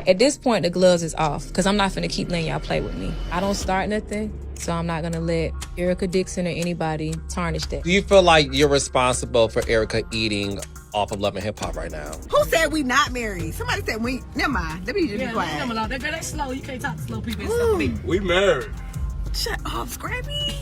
At this point, the gloves is off because I'm not finna keep letting y'all play with me. I don't start nothing, so I'm not gonna let Erica Dixon or anybody tarnish that. Do you feel like you're responsible for Erica eating off of Love and Hip Hop right now? Who said we not married? Somebody said we. Never mind. Let me just be quiet. That's slow. You can't talk to slow people. It's We married. Shut up, Scrappy.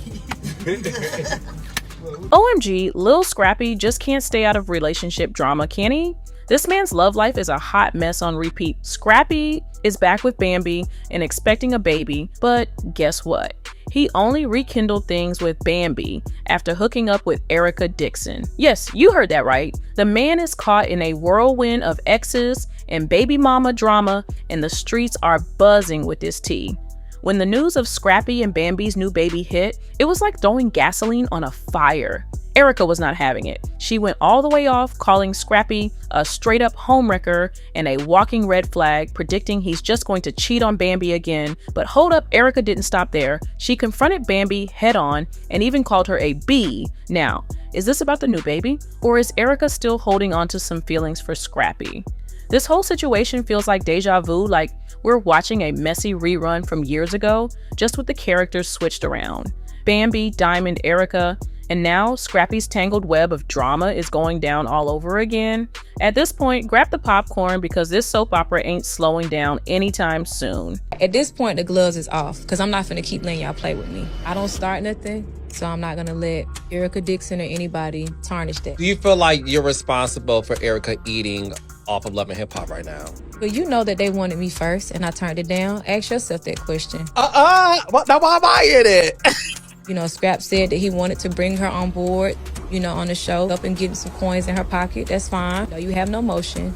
OMG, Lil Scrappy just can't stay out of relationship drama, can he? This man's love life is a hot mess on repeat. Scrappy is back with Bambi and expecting a baby, but guess what? He only rekindled things with Bambi after hooking up with Erica Dixon. Yes, you heard that right. The man is caught in a whirlwind of exes and baby mama drama, and the streets are buzzing with this tea. When the news of Scrappy and Bambi's new baby hit, it was like throwing gasoline on a fire. Erica was not having it. She went all the way off, calling Scrappy a straight-up homewrecker and a walking red flag, predicting he's just going to cheat on Bambi again. But hold up, Erica didn't stop there. She confronted Bambi head-on and even called her a bee. Now, is this about the new baby? Or is Erica still holding on to some feelings for Scrappy? This whole situation feels like deja vu, like we're watching a messy rerun from years ago, just with the characters switched around. Bambi, Diamond, Erica, and now Scrappy's tangled web of drama is going down all over again. At this point, grab the popcorn because this soap opera ain't slowing down anytime soon. At this point, the gloves is off because I'm not finna keep letting y'all play with me. I don't start nothing, so I'm not gonna let Erica Dixon or anybody tarnish that. Do you feel like you're responsible for Erica eating off of Love and Hip Hop right now? But you know that they wanted me first and I turned it down. Ask yourself that question. Now why am I in it? You know, Scrap said that he wanted to bring her on board, you know, on the show, up and give some coins in her pocket. That's fine. No, you have no motion.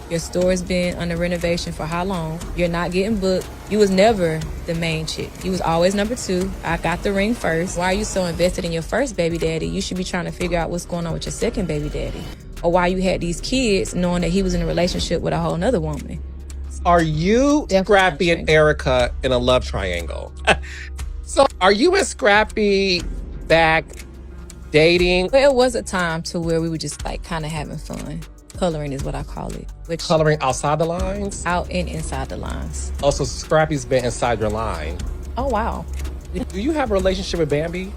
Your store's been under renovation for how long? You're not getting booked. You was never the main chick. You was always number two. I got the ring first. Why are you so invested in your first baby daddy? You should be trying to figure out what's going on with your second baby daddy. Or why you had these kids knowing that he was in a relationship with a whole nother woman. Are you, Scrappy, and Erica in a love triangle? So are you and Scrappy back dating? Well, it was a time to where we were just like kind of having fun. Coloring is what I call it. Which Coloring outside the lines? out and inside the lines. Also, Scrappy's been inside your line. Oh, wow. Do you have a relationship with Bambi?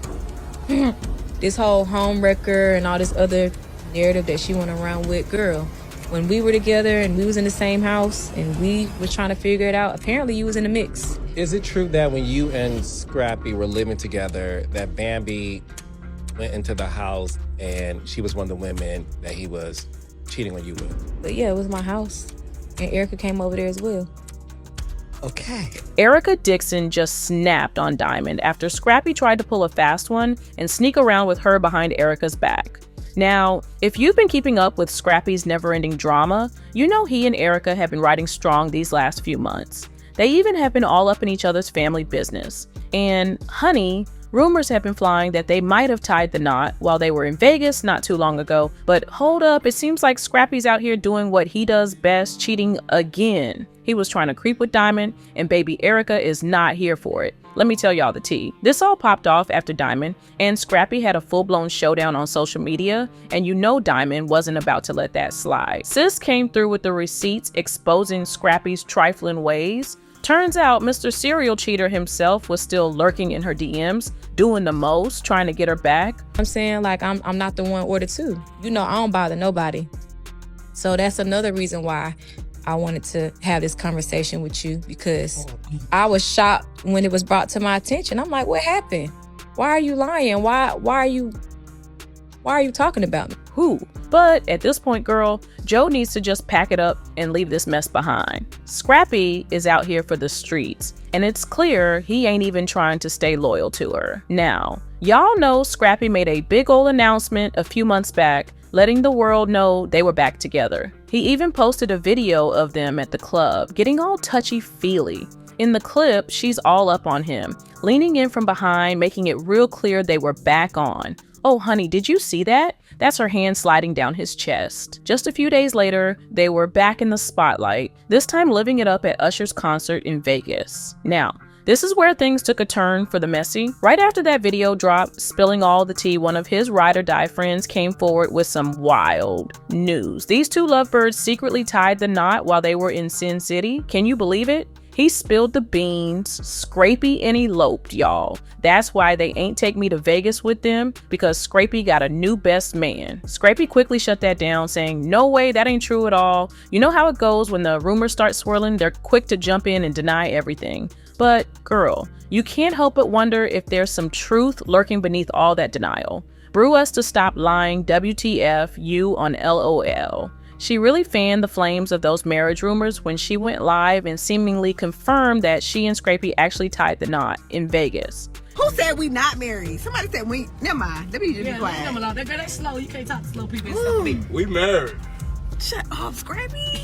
This whole homewrecker and all this other narrative that she went around with, girl, when we were together and we was in the same house and we was trying to figure it out, apparently you was in the mix. Is it true that when you and Scrappy were living together, that Bambi went into the house and she was one of the women that he was cheating on you with? But yeah, it was my house. And Erica came over there as well. Okay. Erica Dixon just snapped on Diamond after Scrappy tried to pull a fast one and sneak around with her behind Erica's back. Now, if you've been keeping up with Scrappy's never-ending drama, you know he and Erica have been riding strong these last few months. They even have been all up in each other's family business. And, honey, rumors have been flying that they might have tied the knot while they were in Vegas not too long ago. But hold up, it seems like Scrappy's out here doing what he does best, cheating again. He was trying to creep with Diamond, and baby Erica is not here for it. Let me tell y'all the tea. This all popped off after Diamond and Scrappy had a full-blown showdown on social media, and you know Diamond wasn't about to let that slide. Sis came through with the receipts exposing Scrappy's trifling ways. Turns out Mr. Serial Cheater himself was still lurking in her DMs, doing the most, trying to get her back. I'm saying, like, I'm not the one or the two. You know, I don't bother nobody. So that's another reason why I wanted to have this conversation with you, because I was shocked when it was brought to my attention. I'm like, what happened? Why are you lying? Why are you talking about me? Who? But at this point, girl, Joe needs to just pack it up and leave this mess behind. Scrappy is out here for the streets, and it's clear he ain't even trying to stay loyal to her. Now, y'all know Scrappy made a big ol' announcement a few months back, letting the world know they were back together. He even posted a video of them at the club, getting all touchy-feely. In the clip, she's all up on him, leaning in from behind, making it real clear they were back on. Oh, honey, did you see that? That's her hand sliding down his chest. Just a few days later, they were back in the spotlight, this time living it up at Usher's concert in Vegas. Now, This is where things took a turn for the messy. Right after that video dropped, spilling all the tea, one of his ride or die friends came forward with some wild news. These two lovebirds secretly tied the knot while they were in Sin City. Can you believe it? He spilled the beans, Scrappy and eloped, y'all. That's why they ain't take me to Vegas with them, because Scrappy got a new best man. Scrappy quickly shut that down, saying, no way, that ain't true at all. You know how it goes when the rumors start swirling, they're quick to jump in and deny everything. But girl, you can't help but wonder if there's some truth lurking beneath all that denial. Brew us to stop lying, WTF, you on LOL. She really fanned the flames of those marriage rumors when she went live and seemingly confirmed that she and Scrappy actually tied the knot in Vegas. Who said we not married? Somebody said we. Never mind. Let me just be quiet. That's slow. You can't talk to slow people. It's We married. Shut up, Scrappy.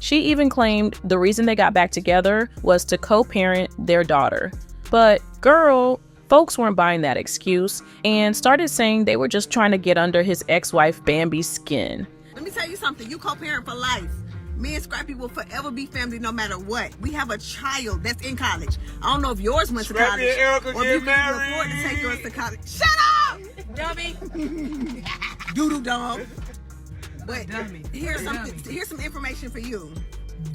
She even claimed the reason they got back together was to co-parent their daughter. But girl, folks weren't buying that excuse and started saying they were just trying to get under his ex-wife Bambi's skin. Let me tell you something. You co-parent for life. Me and Scrappy will forever be family no matter what. We have a child that's in college. I don't know if yours went to college. Scrappy and Erica or if you get can married. afford to take yours to college. Shut up! dummy. Doodle dog. But Dummy. here's some information for you.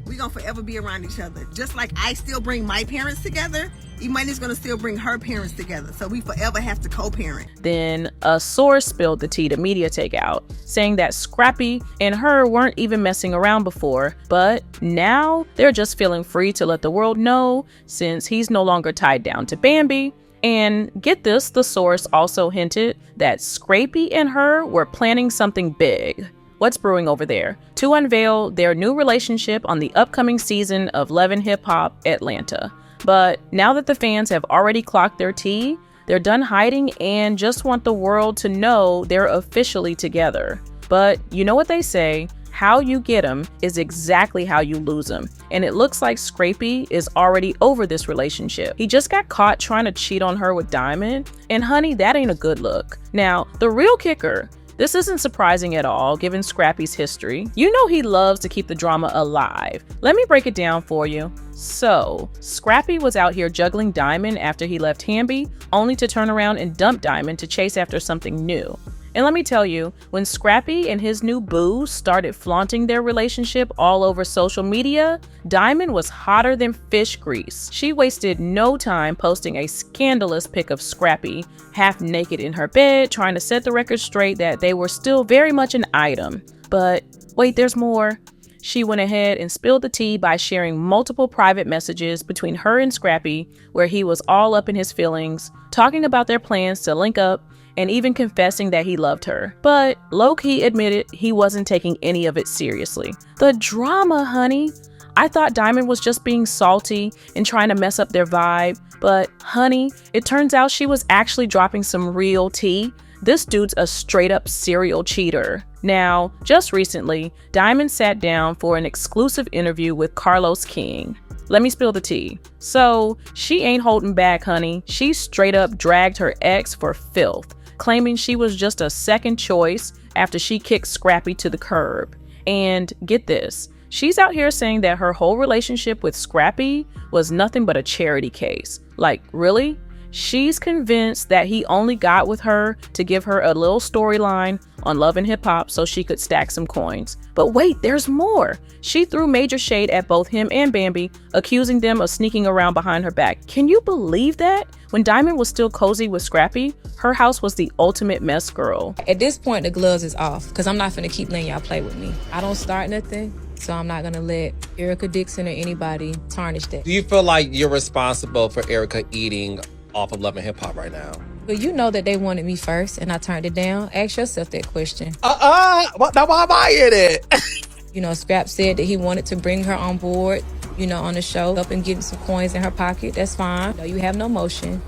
We gonna forever be around each other. Just like I still bring my parents together, Imani's gonna still bring her parents together. So we forever have to co-parent. Then a source spilled the tea to Media Takeout, saying that Scrappy and her weren't even messing around before, but now they're just feeling free to let the world know since he's no longer tied down to Bambi. And get this, the source also hinted that Scrappy and her were planning something big. What's brewing over there? To unveil their new relationship on the upcoming season of Love and Hip Hop Atlanta. But now that the fans have already clocked their tea, they're done hiding and just want the world to know they're officially together. But you know what they say, how you get them is exactly how you lose them. And it looks like Scrappy is already over this relationship. He just got caught trying to cheat on her with Diamond, and honey, that ain't a good look. Now, the real kicker, this isn't surprising at all given Scrappy's history. You know he loves to keep the drama alive. Let me break it down for you. So, Scrappy was out here juggling Diamond after he left Hamby, only to turn around and dump Diamond to chase after something new. And let me tell you, when Scrappy and his new boo started flaunting their relationship all over social media, Diamond was hotter than fish grease. She wasted no time posting a scandalous pic of Scrappy, half naked in her bed, trying to set the record straight that they were still very much an item. But wait, there's more. She went ahead and spilled the tea by sharing multiple private messages between her and Scrappy, where he was all up in his feelings, talking about their plans to link up, and even confessing that he loved her. But low-key admitted he wasn't taking any of it seriously. The drama, honey. I thought Diamond was just being salty and trying to mess up their vibe, but honey, it turns out she was actually dropping some real tea. This dude's a straight-up serial cheater. Now, just recently, Diamond sat down for an exclusive interview with Carlos King. Let me spill the tea. So, she ain't holding back, honey. She straight up dragged her ex for filth, claiming she was just a second choice after she kicked Scrappy to the curb. And get this, she's out here saying that her whole relationship with Scrappy was nothing but a charity case. Like, really? She's convinced that he only got with her to give her a little storyline on Love and Hip Hop so she could stack some coins. But wait, there's more. She threw major shade at both him and Bambi, accusing them of sneaking around behind her back. Can you believe that? When Diamond was still cozy with Scrappy, her house was the ultimate mess, girl. At this point, the gloves is off because I'm not finna keep letting y'all play with me. I don't start nothing, so I'm not gonna let Erica Dixon or anybody tarnish that. Do you feel like you're responsible for Erica eating off of Love and Hip Hop right now? But you know that they wanted me first and I turned it down. Ask yourself that question. Now why am I in it? You know, Scrap said that he wanted to bring her on board, you know, on the show, up and getting some coins in her pocket. That's fine. No, you have no motion.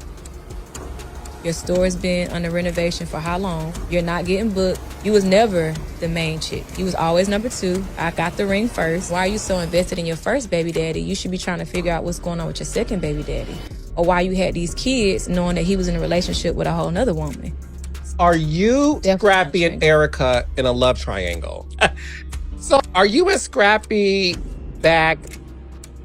Your store's been under renovation for how long? You're not getting booked. You was never the main chick. You was always number two. I got the ring first. Why are you so invested in your first baby daddy? You should be trying to figure out what's going on with your second baby daddy. Or why you had these kids knowing that he was in a relationship with a whole nother woman. Are you, Definitely Scrappy, not and Erica in a love triangle? So are you and Scrappy back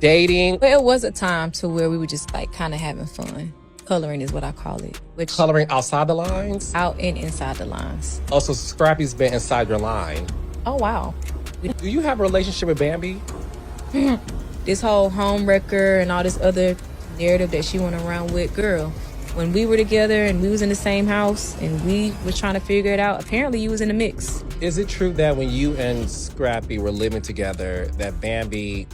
dating? But it was a time to where we were just like kind of having fun. Coloring is what I call it. Which Coloring outside the lines? out and inside the lines. Also, Scrappy's been inside your line. Oh, wow. Do you have a relationship with Bambi? This whole homewrecker and all this other narrative that she went around with, girl, when we were together and we was in the same house and we was trying to figure it out, apparently you was in the mix. Is it true that when you and Scrappy were living together, that Bambi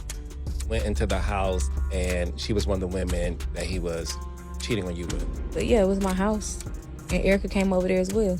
went into the house and she was one of the women that he was cheating on you with? But yeah, it was my house. And Erica came over there as well.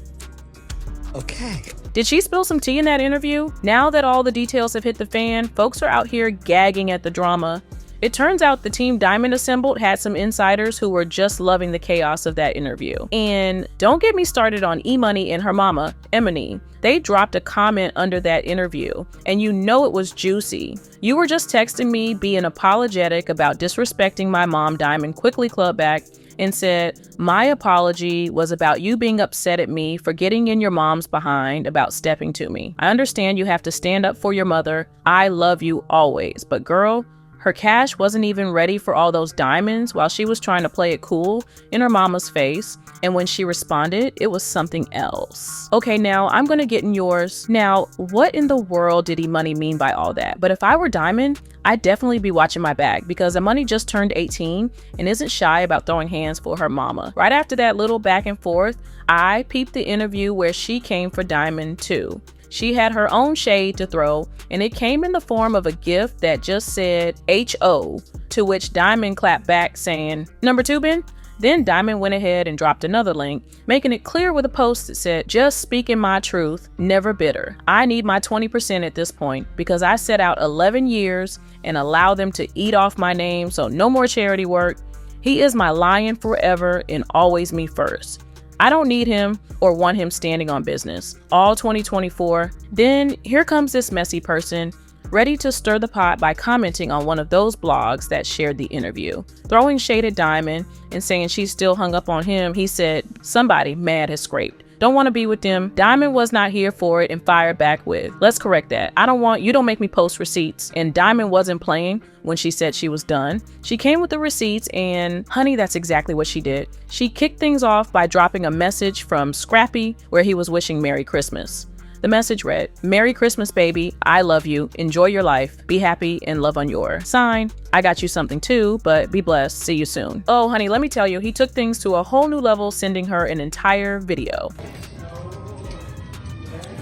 Okay. Did she spill some tea in that interview? Now that all the details have hit the fan, folks are out here gagging at the drama. It turns out the team Diamond assembled had some insiders who were just loving the chaos of that interview. And don't get me started on E-Money and her mama, Emily. They dropped a comment under that interview, and you know it was juicy. You were just texting me being apologetic about disrespecting my mom, Diamond quickly clubbed back and said, my apology was about you being upset at me for getting in your mom's behind about stepping to me. I understand you have to stand up for your mother. I love you always. But girl, her cash wasn't even ready for all those diamonds while she was trying to play it cool in her mama's face. And when she responded, it was something else. Okay, now I'm gonna get in yours. Now, what in the world did E-Money mean by all that? But if I were Diamond, I'd definitely be watching my back because E-Money just turned 18 and isn't shy about throwing hands for her mama. Right after that little back and forth, I peeped the interview where she came for Diamond too. She had her own shade to throw, and it came in the form of a gift that just said H.O., to which Diamond clapped back saying, "Number 2, Ben?" Then Diamond went ahead and dropped another link, making it clear with a post that said, "Just speaking my truth, never bitter. I need my 20% at this point because I set out 11 years and allow them to eat off my name, so no more charity work. He is my lion forever and always me first. I don't need him or want him standing on business. All 2024. Then here comes this messy person, ready to stir the pot by commenting on one of those blogs that shared the interview. Throwing shade at Diamond and saying she's still hung up on him, he said, somebody mad has scraped. Don't want to be with them. Diamond was not here for it and fired back with, let's correct that. You don't make me post receipts. And Diamond wasn't playing when she said she was done. She came with the receipts and honey, that's exactly what she did. She kicked things off by dropping a message from Scrappy where he was wishing Merry Christmas. The message read, "Merry Christmas, baby. I love you. Enjoy your life. Be happy and love on your." Sign, I got you something too, but be blessed. See you soon. Oh, honey, let me tell you, he took things to a whole new level, sending her an entire video.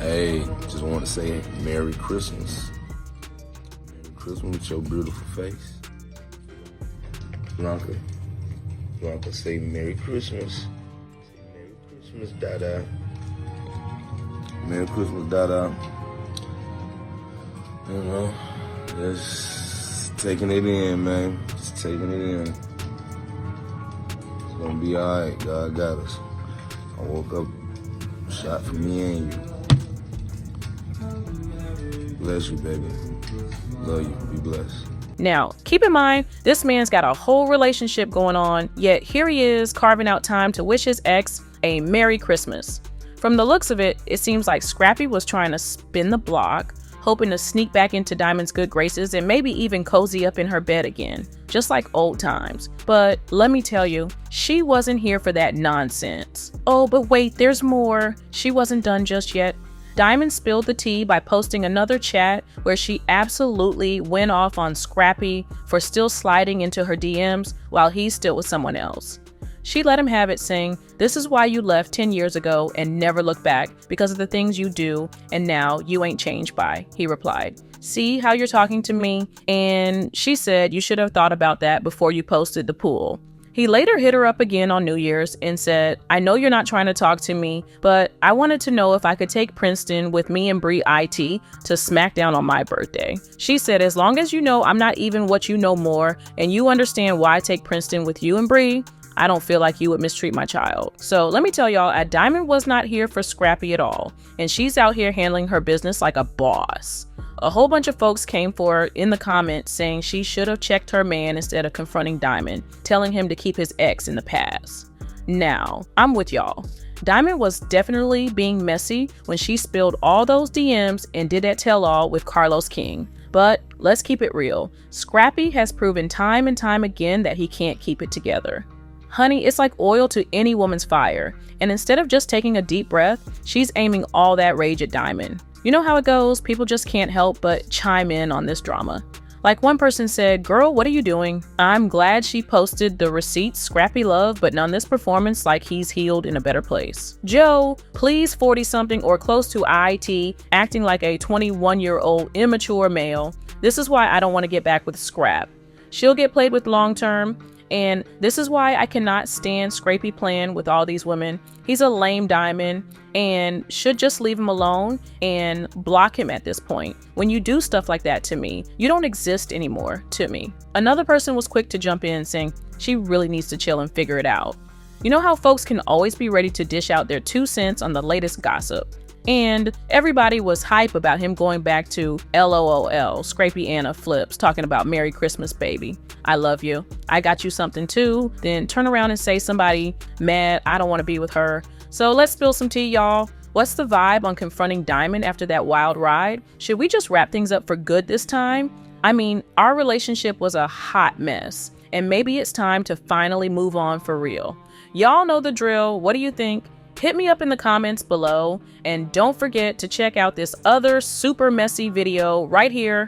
Hey, just want to say Merry Christmas. Merry Christmas with your beautiful face. Blanca, say Merry Christmas. Say Merry Christmas, Dada. Merry Christmas, Dada. You know, just taking it in, man. Just taking it in. It's gonna be alright. God got us. I woke up, shot for me and you. Bless you, baby. Love you. Be blessed. Now, keep in mind, this man's got a whole relationship going on, yet here he is carving out time to wish his ex a Merry Christmas. From the looks of it, it seems like Scrappy was trying to spin the block, hoping to sneak back into Diamond's good graces and maybe even cozy up in her bed again, just like old times. But let me tell you, she wasn't here for that nonsense. Oh, but wait, there's more. She wasn't done just yet. Diamond spilled the tea by posting another chat where she absolutely went off on Scrappy for still sliding into her DMs while he's still with someone else. She let him have it, saying, "This is why you left 10 years ago and never looked back, because of the things you do, and now you ain't changed by." He replied, "See how you're talking to me?" And she said, "You should have thought about that before you posted the pool." He later hit her up again on New Year's and said, "I know you're not trying to talk to me, but I wanted to know if I could take Princeton with me and Bree IT to Smackdown on my birthday." She said, "As long as you know I'm not even what you know more, and you understand why I take Princeton with you and Bree, I don't feel like you would mistreat my child." So let me tell y'all, Diamond was not here for Scrappy at all, and she's out here handling her business like a boss. A whole bunch of folks came for her in the comments saying she should have checked her man instead of confronting Diamond, telling him to keep his ex in the past. Now, I'm with y'all. Diamond was definitely being messy when she spilled all those DMs and did that tell-all with Carlos King. But let's keep it real. Scrappy has proven time and time again that he can't keep it together. Honey, it's like oil to any woman's fire. And instead of just taking a deep breath, she's aiming all that rage at Diamond. You know how it goes, people just can't help but chime in on this drama. Like one person said, "Girl, what are you doing?" I'm glad she posted the receipts Scrappy loved, but none this performance like he's healed in a better place. Joe, please 40-something or close to IT, acting like a 21-year-old immature male. This is why I don't want to get back with Scrap. She'll get played with long term. And this is why I cannot stand Scrappy playing with all these women. He's a lame Diamond and should just leave him alone and block him at this point. When you do stuff like that to me, you don't exist anymore to me. Another person was quick to jump in saying she really needs to chill and figure it out. You know how folks can always be ready to dish out their 2 cents on the latest gossip. And everybody was hype about him going back to LOL, Scrappy Anna flips, talking about Merry Christmas, baby. I love you. I got you something too. Then turn around and say somebody mad, I don't want to be with her. So let's spill some tea, y'all. What's the vibe on confronting Diamond after that wild ride? Should we just wrap things up for good this time? I mean, our relationship was a hot mess, and maybe it's time to finally move on for real. Y'all know the drill. What do you think? Hit me up in the comments below, and don't forget to check out this other super messy video right here